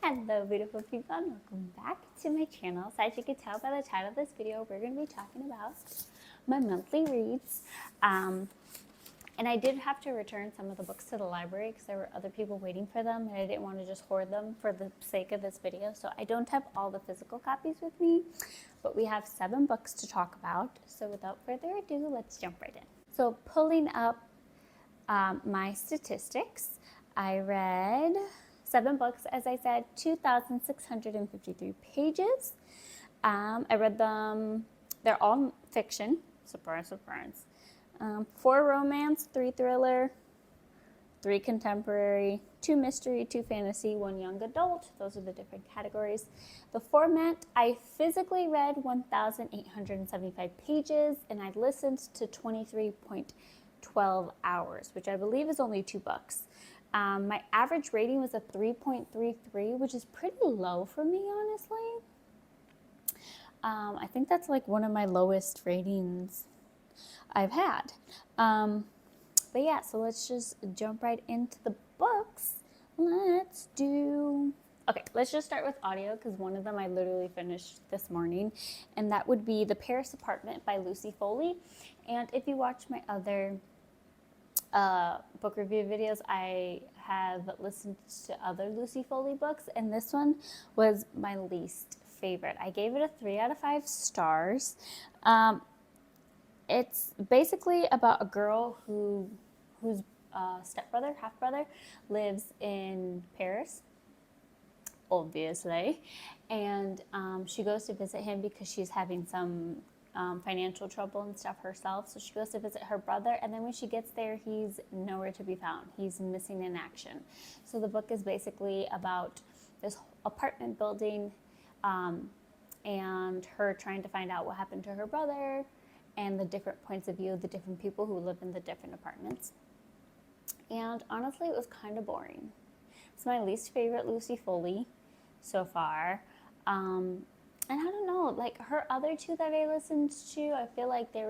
Hello beautiful people and welcome back to my channel. So as you can tell by the title of this video, we're going to be talking about my monthly reads. And I did have to return some of the books to the library because there were other people waiting for them and I didn't want to just hoard them for the sake of this video. So I don't have all the physical copies with me, but we have 7 books to talk about. So without further ado, let's jump right in. So pulling up my statistics, I read 7 books, as I said, 2,653 pages. I read them, they're all fiction, surprise, surprise. 4 romance, 3 thriller, 3 contemporary, 2 mystery, 2 fantasy, 1 young adult. Those are the different categories. The format, I physically read 1,875 pages and I listened to 23.12 hours, which I believe is only 2 books. My average rating was a 3.33, which is pretty low for me, honestly. I think that's like one of my lowest ratings I've had. But yeah, so let's just jump right into the books. Let's just start with audio because one of them I literally finished this morning, and that would be The Paris Apartment by Lucy Foley. And if you watch my other book review videos, I have listened to other Lucy Foley books, and this one was my least favorite. I gave it a 3 out of 5 stars. It's basically about a girl whose stepbrother, half-brother, lives in Paris, obviously, and she goes to visit him because she's having some financial trouble and stuff herself. So she goes to visit her brother, and then when she gets there, he's nowhere to be found. He's missing in action. So the book is basically about this apartment building and her trying to find out what happened to her brother and the different points of view of the different people who live in the different apartments. And honestly, it was kind of boring. It's my least favorite Lucy Foley so far. And I don't know, like her other 2 that I listened to, I feel like there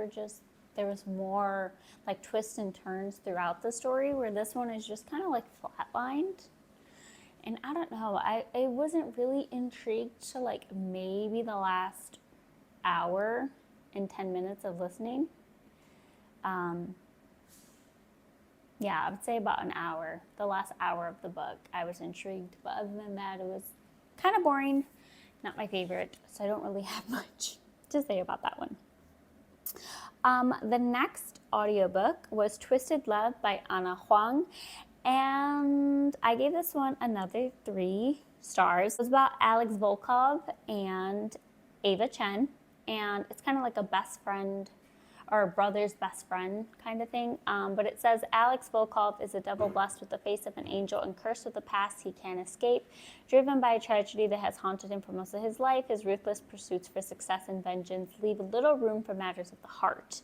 was more like twists and turns throughout the story, where this one is just kind of like flatlined. And I don't know, I wasn't really intrigued to like maybe the last hour and 10 minutes of listening. Yeah, I would say about an hour. The last hour of the book, I was intrigued. But other than that, it was kind of boring. Not my favorite, so I don't really have much to say about that one. The next audiobook was Twisted Love by Anna Huang, and I gave this one another 3 stars. It was about Alex Volkov and Ava Chen, and it's kind of like a best friend or a brother's best friend kind of thing. But it says Alex Volkov is a devil blessed with the face of an angel and cursed with a past he can't escape. Driven by a tragedy that has haunted him for most of his life, his ruthless pursuits for success and vengeance leave little room for matters of the heart.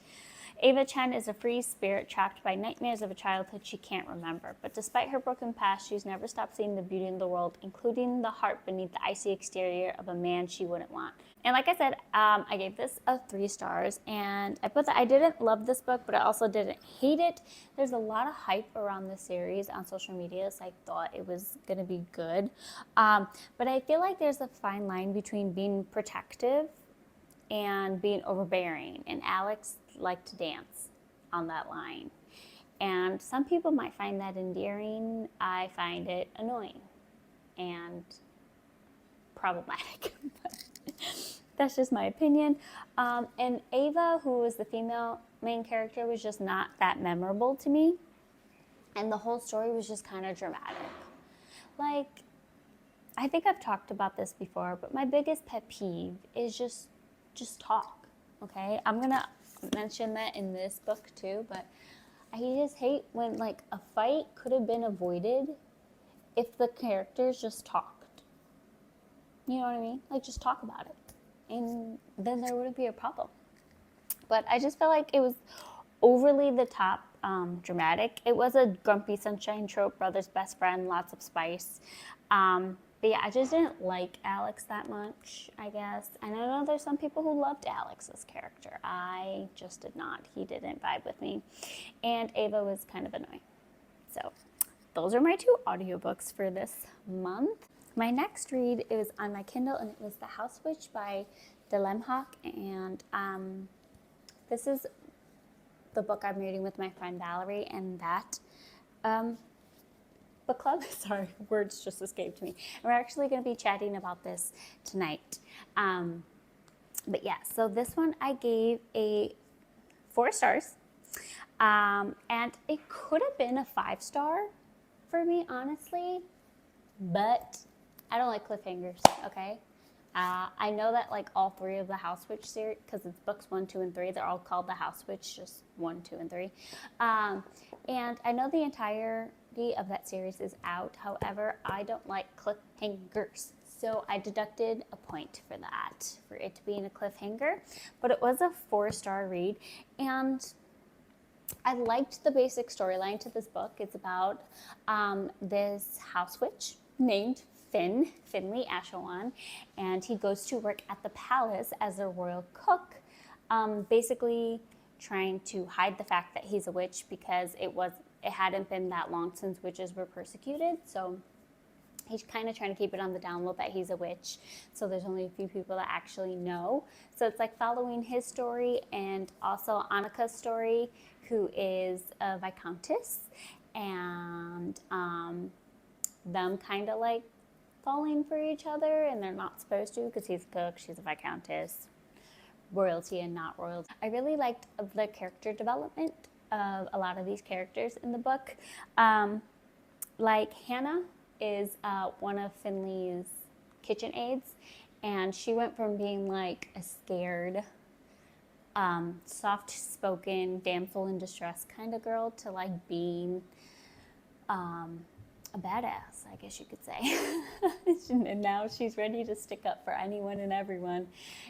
Ava Chen is a free spirit trapped by nightmares of a childhood she can't remember. But despite her broken past, she's never stopped seeing the beauty in the world, including the heart beneath the icy exterior of a man she wouldn't want. And like I said, I gave this a 3 stars, and I put that I didn't love this book, but I also didn't hate it. There's a lot of hype around this series on social media, so I thought it was going to be good. But I feel like there's a fine line between being protective and being overbearing, and Alex liked to dance on that line. And some people might find that endearing. I find it annoying and problematic. That's just my opinion. And Ava, who was the female main character, was just not that memorable to me. And the whole story was just kind of dramatic. Like, I think I've talked about this before, but my biggest pet peeve is just talk, okay? I'm gonna mention that in this book too, but I just hate when like a fight could have been avoided if the characters just talked. You know what I mean? Like, just talk about it, and then there wouldn't be a problem. But I just felt like it was overly the top dramatic. It was a grumpy sunshine trope, brother's best friend, lots of spice. But yeah, I just didn't like Alex that much, I guess. And I know there's some people who loved Alex's character. I just did not. He didn't vibe with me. And Ava was kind of annoying. So those are my 2 audiobooks for this month. My next read, it was on my Kindle, and it was The House Witch by Dilemhawk, and this is the book I'm reading with my friend Valerie, and that book club, sorry, words just escaped me. And we're actually going to be chatting about this tonight. But yeah, so this one I gave a 4 stars, and it could have been a 5-star for me, honestly, but I don't like cliffhangers, okay? I know that like all 3 of the House Witch series, because it's books 1, 2, and 3, they're all called the House Witch, just 1, 2, and 3. And I know the entirety of that series is out. However, I don't like cliffhangers. So I deducted a point for that, for it to being a cliffhanger. But it was a 4-star read. And I liked the basic storyline to this book. It's about this house witch named Finley Ashawan, and he goes to work at the palace as a royal cook, basically trying to hide the fact that he's a witch because it hadn't been that long since witches were persecuted. So he's kind of trying to keep it on the down low that he's a witch. So there's only a few people that actually know. So it's like following his story and also Annika's story, who is a viscountess, and them kind of like falling for each other, and they're not supposed to because he's a cook, she's a viscountess, royalty and not royalty. I really liked the character development of a lot of these characters in the book. Like Hannah is one of Finley's kitchen aides, and she went from being like a scared, soft-spoken, damsel in distress kind of girl to like being a badass, I guess you could say. And now she's ready to stick up for anyone and everyone.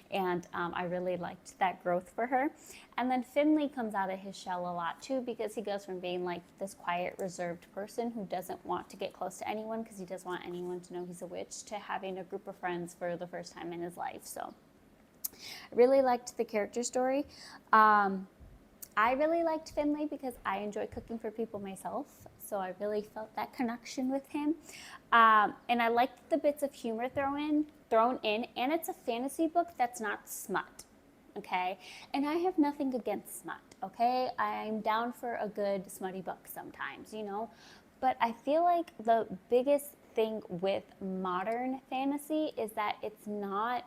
And I really liked that growth for her. And then Finley comes out of his shell a lot too, because he goes from being like this quiet, reserved person who doesn't want to get close to anyone because he doesn't want anyone to know he's a witch, to having a group of friends for the first time in his life. So I really liked the character story. I really liked Finley because I enjoy cooking for people myself, so I really felt that connection with him. And I liked the bits of humor thrown in, and it's a fantasy book that's not smut, okay? And I have nothing against smut, okay? I'm down for a good smutty book sometimes, you know? But I feel like the biggest thing with modern fantasy is that it's not,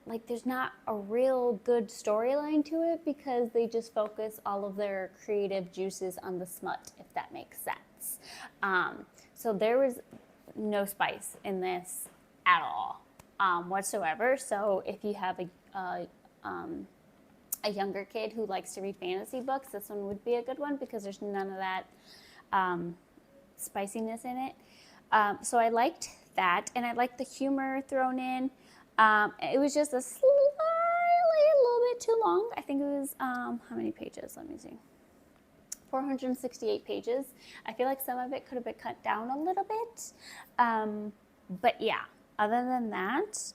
like, there's not a real good storyline to it because they just focus all of their creative juices on the smut, if that makes sense. So there was no spice in this at all, whatsoever. So if you have a younger kid who likes to read fantasy books, this one would be a good one because there's none of that spiciness in it. So I liked that, and I liked the humor thrown in. It was just a little bit too long. I think it was, how many pages? Let me see. 468 pages. I feel like some of it could have been cut down a little bit. But yeah, other than that,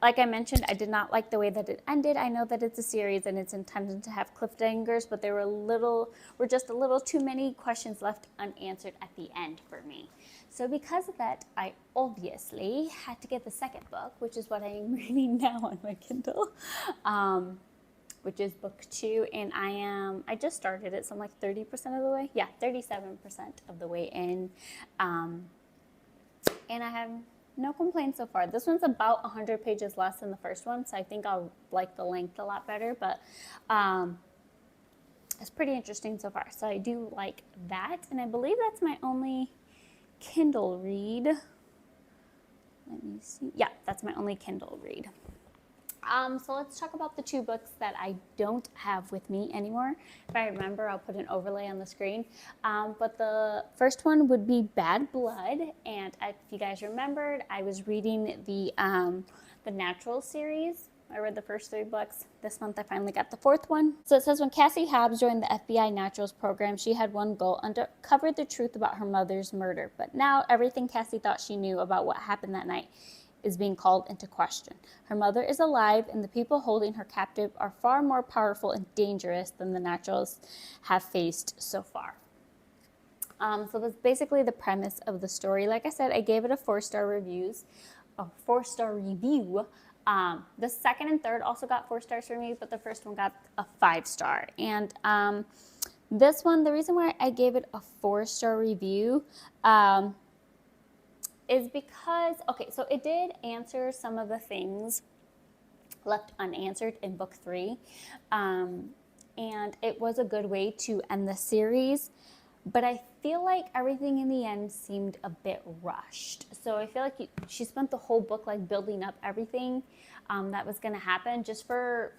like I mentioned, I did not like the way that it ended. I know that it's a series and it's intended to have cliffhangers, but there were just a little too many questions left unanswered at the end for me. So because of that, I obviously had to get the second book, which is what I am reading now on my Kindle, which is book 2, and I just started it, so I'm like 30% of the way. Yeah, 37% of the way in, and I have no complaints so far. This one's about 100 pages less than the first one, so I think I'll like the length a lot better, but it's pretty interesting so far. So I do like that, and I believe that's my only Kindle read. Let me see. Yeah, that's my only Kindle read. So let's talk about the 2 books that I don't have with me anymore. If I remember, I'll put an overlay on the screen. But the first one would be Bad Blood, and if you guys remembered, I was reading the Natural series. I read the first 3 books. This month I finally got the 4th one. So it says, when Cassie Hobbs joined the FBI Naturals program, she had one goal: uncover the truth about her mother's murder. But now everything Cassie thought she knew about what happened that night is being called into question. Her mother is alive, and the people holding her captive are far more powerful and dangerous than the Naturals have faced so far. So that's basically the premise of the story. Like I said, I gave it a 4-star review. The second and third also got 4 stars for me, but the first one got a 5-star. And this one, the reason why I gave it a 4-star review is because, okay, so it did answer some of the things left unanswered in book 3. And it was a good way to end the series. But I feel like everything in the end seemed a bit rushed. So I feel like she spent the whole book like building up everything that was going to happen just for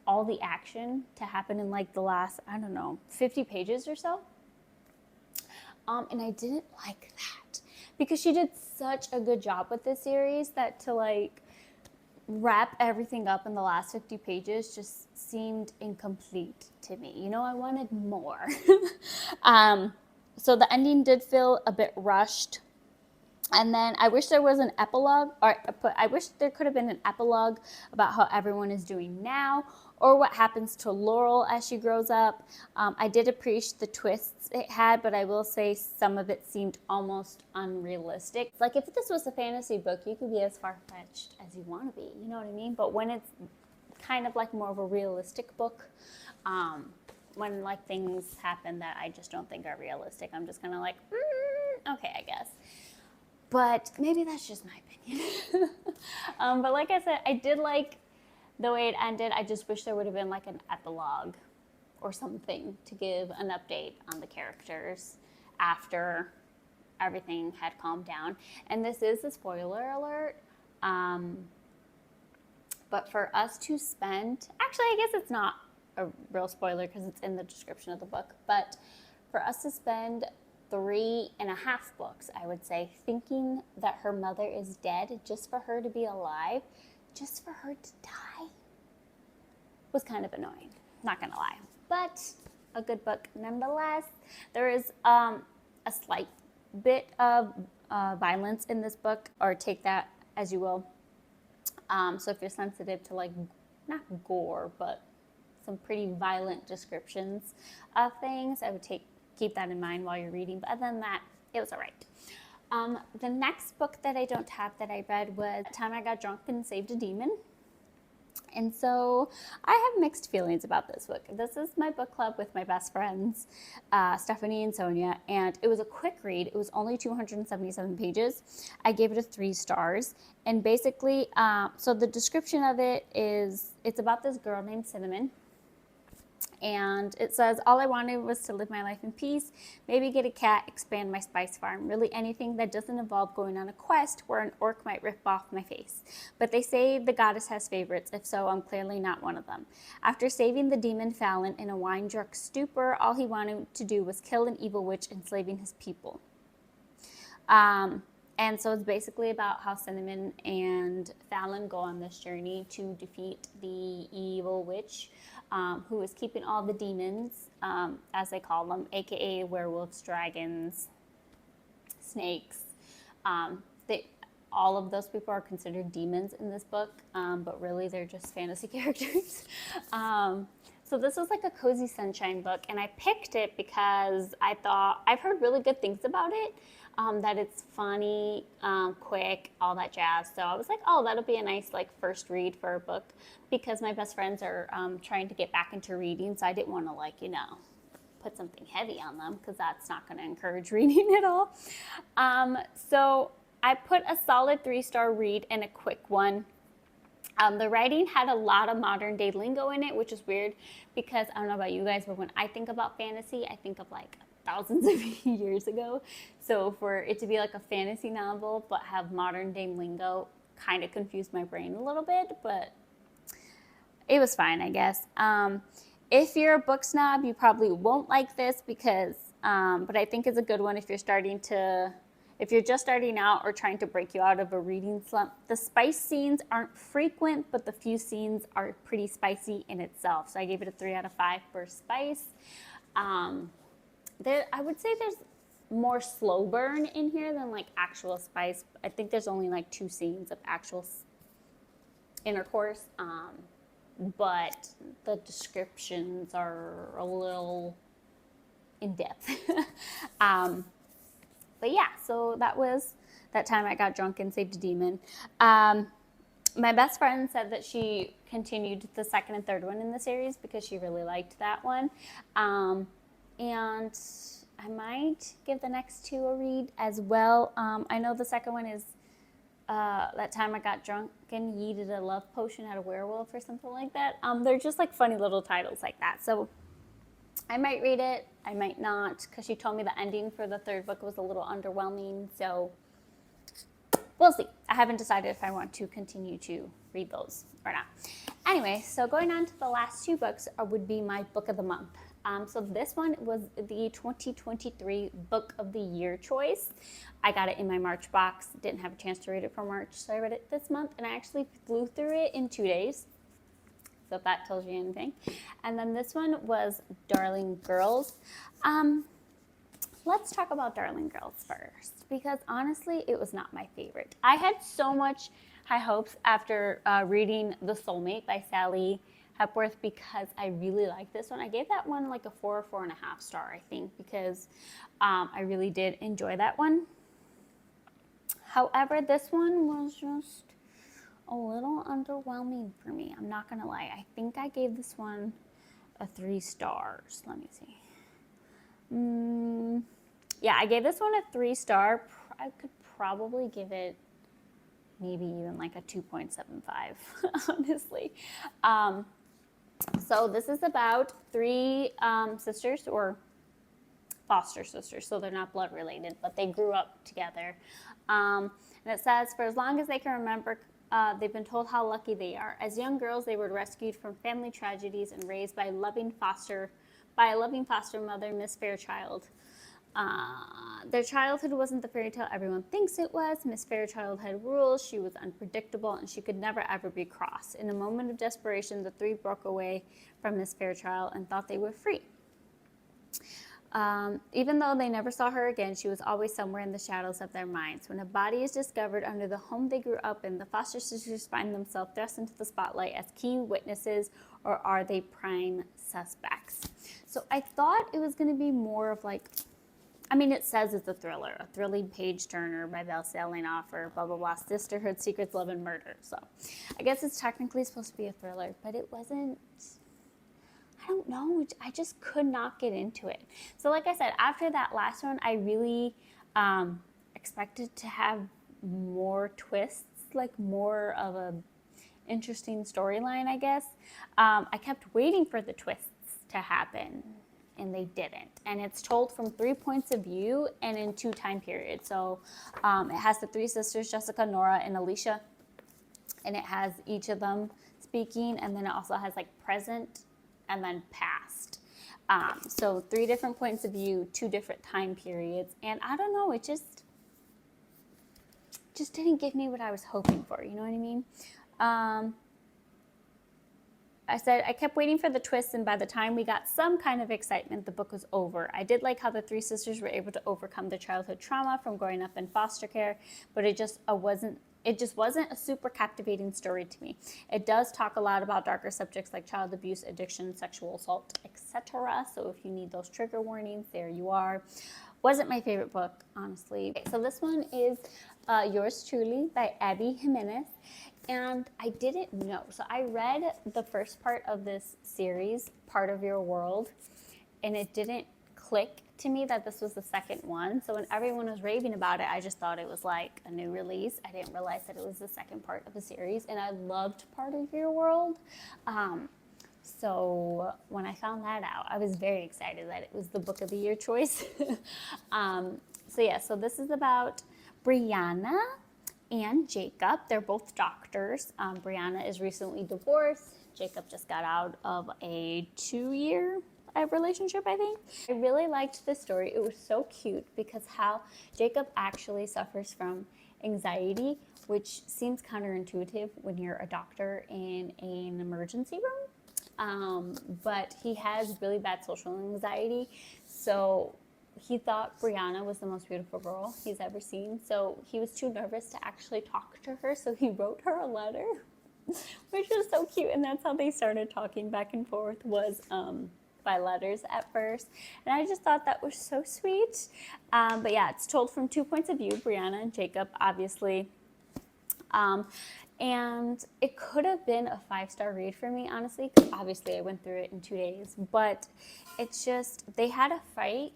all the action to happen in like the last, I don't know, 50 pages or so. And I didn't like that because she did such a good job with this series that to like wrap everything up in the last 50 pages just seemed incomplete to me. You know, I wanted more. So the ending did feel a bit rushed. And then I wish there was an epilogue, or I wish there could have been an epilogue about how everyone is doing now, or what happens to Laurel as she grows up. I did appreciate the twists it had, but I will say some of it seemed almost unrealistic. Like if this was a fantasy book, you could be as far-fetched as you want to be, you know what I mean? But when it's kind of like more of a realistic book, when like things happen that I just don't think are realistic, I'm just kind of like, okay, I guess. But maybe that's just my opinion. But like I said, I did like the way it ended. I just wish there would have been like an epilogue or something to give an update on the characters after everything had calmed down. And this is a spoiler alert. But for us to spend, actually, I guess it's not a real spoiler because it's in the description of the book. But for us to spend 3.5 books, I would say, thinking that her mother is dead just for her to be alive, just for her to die, was kind of annoying, not gonna lie. But a good book nonetheless. There is a slight bit of violence in this book, or take that as you will. So if you're sensitive to like, not gore, but some pretty violent descriptions of things, I would keep that in mind while you're reading. But other than that, it was all right. The next book that I don't have that I read was The Time I Got Drunk and Saved a Demon. And so I have mixed feelings about this book. This is my book club with my best friends, Stephanie and Sonia, and it was a quick read. It was only 277 pages. I gave it a 3 stars. And basically, so the description of it is, it's about this girl named Cinnamon. And it says, all I wanted was to live my life in peace, maybe get a cat, expand my spice farm, really anything that doesn't involve going on a quest where an orc might rip off my face. But they say the goddess has favorites, if so, I'm clearly not one of them. After saving the demon Fallon in a wine-drunk stupor, all he wanted to do was kill an evil witch, enslaving his people. And so it's basically about how Cinnamon and Fallon go on this journey to defeat the evil witch, who is keeping all the demons, as they call them, aka werewolves, dragons, snakes. All of those people are considered demons in this book, but really they're just fantasy characters. So this was like a cozy sunshine book, and I picked it because I thought, I've heard really good things about it, that it's funny, quick, all that jazz. So I was like, oh, that'll be a nice like first read for a book, because my best friends are trying to get back into reading, so I didn't want to like, you know, put something heavy on them because that's not going to encourage reading at all. So I put a solid 3-star read and a quick one. The writing had a lot of modern day lingo in it, which is weird because I don't know about you guys, but when I think about fantasy, I think of like thousands of years ago. So for it to be like a fantasy novel but have modern day lingo kind of confused my brain a little bit, but it was fine, I guess. If you're a book snob, you probably won't like this because, but I think it's a good one if you're just starting out or trying to break you out of a reading slump. The spice scenes aren't frequent, but the few scenes are pretty spicy in itself. So I gave it a 3 out of 5 for spice. I would say there's more slow burn in here than like actual spice. I think there's only like 2 scenes of actual intercourse, but the descriptions are a little in depth. But yeah, so that was that time I got drunk and saved a demon. My best friend said that she continued the second and third one in the series because she really liked that one. And I might give the next two a read as well. I know the second one is that time I got drunk and yeeted a love potion at a werewolf or something like that. They're just like funny little titles like that. So I might read it, I might not, because she told me the ending for the third book was a little underwhelming. So we'll see. I haven't decided if I want to continue to read those or not. Anyway, so going on to the last two books would be my book of the month. So this one was the 2023 Book of the Year choice. I got it in my March box. Didn't have a chance to read it for March, so I read it this month, and I actually flew through it in 2 days. So if that tells you anything. And then this one was Darling Girls. Let's talk about Darling Girls first, because honestly, it was not my favorite. I had so much high hopes after reading The Soulmate by Sally Hepworth because I really liked this one. I gave that one like a 4 or 4.5 star, I think, because I really did enjoy that one. However, this one was just a little underwhelming for me. I'm not gonna lie. I think I gave this one a 3 stars. Let me see. Yeah, I gave this one a 3 star. I could probably give it maybe even like a 2.75, honestly. So this is about 3 sisters, or foster sisters, so they're not blood related, but they grew up together. And it says, for as long as they can remember, they've been told how lucky they are. As young girls, they were rescued from family tragedies and raised by a loving foster mother, Miss Fairchild. Their childhood wasn't the fairy tale everyone thinks it was. Miss Fairchild had rules. She was unpredictable, and she could never ever be cross. In a moment of desperation, the 3 broke away from Miss Fairchild and thought they were free. Even though they never saw her again, she was always somewhere in the shadows of their minds. When a body is discovered under the home they grew up in, the foster sisters find themselves thrust into the spotlight as key witnesses, or are they prime suspects? So I thought it was going to be more of like, I mean, it says it's a thriller, a thrilling page-turner by best-selling author, blah, blah, blah, sisterhood, secrets, love, and murder. So I guess it's technically supposed to be a thriller, but it wasn't. I don't know. I just could not get into it. So like I said, after that last one, I really expected to have more twists, like more of a interesting storyline, I guess. I kept waiting for the twists to happen, and they didn't. And it's told from 3 points of view and in 2 time periods. So it has the 3 sisters, Jessica, Nora, and Alicia, and it has each of them speaking, and then it also has like present and then past. So 3 different points of view, 2 different time periods, and I don't know, it just didn't give me what I was hoping for, you know what I mean? I said I kept waiting for the twist, and by the time we got some kind of excitement, the book was over. I did like how the 3 sisters were able to overcome their childhood trauma from growing up in foster care, but it just wasn't a super captivating story to me. It does talk a lot about darker subjects like child abuse, addiction, sexual assault, etc. So if you need those trigger warnings, there you are. Wasn't my favorite book, honestly. Okay, so this one is Yours Truly by Abby Jimenez. And I didn't know. So I read the first part of this series, Part of Your World, and it didn't click to me that this was the second one. So when everyone was raving about it, I just thought it was like a new release. I didn't realize that it was the second part of the series, and I loved Part of Your World. So when I found that out, I was very excited that it was the Book of the Year choice. So this is about Brianna and Jacob. They're both doctors. Brianna is recently divorced. Jacob just got out of a 2-year relationship, I think. I really liked this story. It was so cute because how Jacob actually suffers from anxiety, which seems counterintuitive when you're a doctor in an emergency room. But he has really bad social anxiety. So he thought Brianna was the most beautiful girl he's ever seen. So he was too nervous to actually talk to her. So he wrote her a letter, which was so cute. And that's how they started talking back and forth, was by letters at first. And I just thought that was so sweet. But yeah, it's told from 2 points of view, Brianna and Jacob, obviously. And it could have been a 5-star read for me, honestly, because obviously I went through it in 2 days. But it's just, they had a fight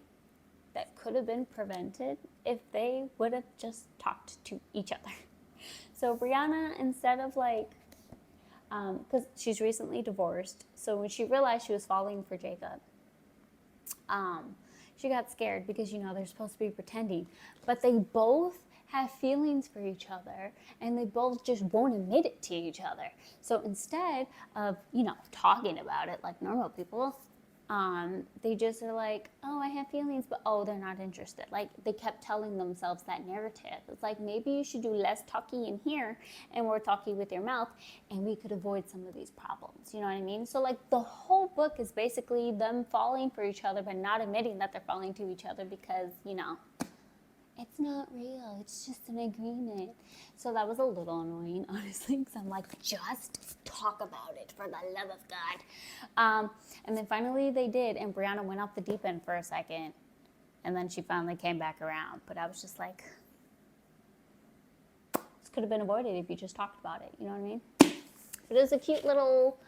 that could have been prevented if they would have just talked to each other. So Brianna, instead of like, because she's recently divorced, so when she realized she was falling for Jacob, she got scared because, you know, they're supposed to be pretending. But they both have feelings for each other, and they both just won't admit it to each other. So instead of, you know, talking about it like normal people, they just are like, oh, I have feelings, but oh, they're not interested. Like, they kept telling themselves that narrative. It's like, maybe you should do less talking in here and more talking with your mouth, and we could avoid some of these problems. You know what I mean? So like, the whole book is basically them falling for each other, but not admitting that they're falling to each other because, you know, it's not real. It's just an agreement. So that was a little annoying, honestly, because I'm like, just talk about it for the love of God. And then finally they did, and Brianna went off the deep end for a second, and then she finally came back around. But I was just like, this could have been avoided if you just talked about it. You know what I mean? It is a cute little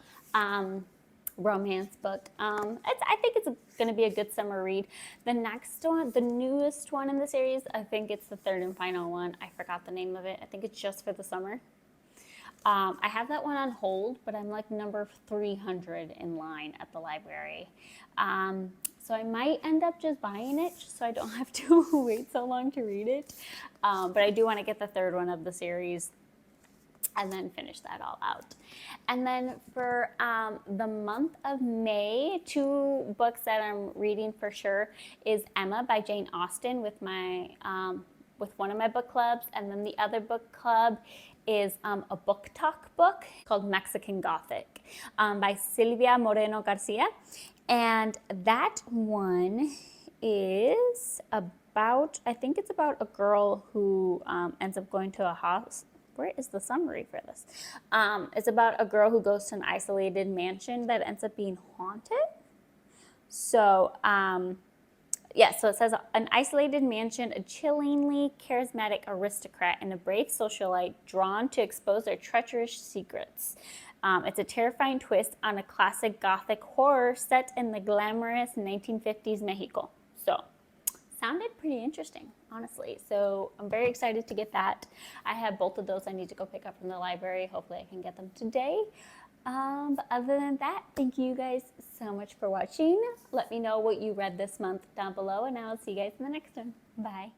romance book. I think it's going to be a good summer read. The next one, the newest one in the series, I think it's the third and final one. I forgot the name of it. I think it's Just for the Summer. I have that one on hold, but I'm like number 300 in line at the library. So I might end up just buying it just so I don't have to wait so long to read it. But I do want to get the third one of the series and then finish that all out. And then for the month of May, 2 books that I'm reading for sure is Emma by Jane Austen with my with one of my book clubs, and then the other book club is a book talk book called Mexican Gothic by Silvia Moreno Garcia. And that one is about, I think it's about a girl who ends up going to a house. Where is the summary for this? It's about a girl who goes to an isolated mansion that ends up being haunted. So, so it says, an isolated mansion, a chillingly charismatic aristocrat and a brave socialite drawn to expose their treacherous secrets. It's a terrifying twist on a classic Gothic horror set in the glamorous 1950s Mexico. So, sounded pretty interesting, honestly. So I'm very excited to get that. I have both of those I need to go pick up from the library. Hopefully I can get them today. But other than that, thank you guys so much for watching. Let me know what you read this month down below, and I'll see you guys in the next one. Bye.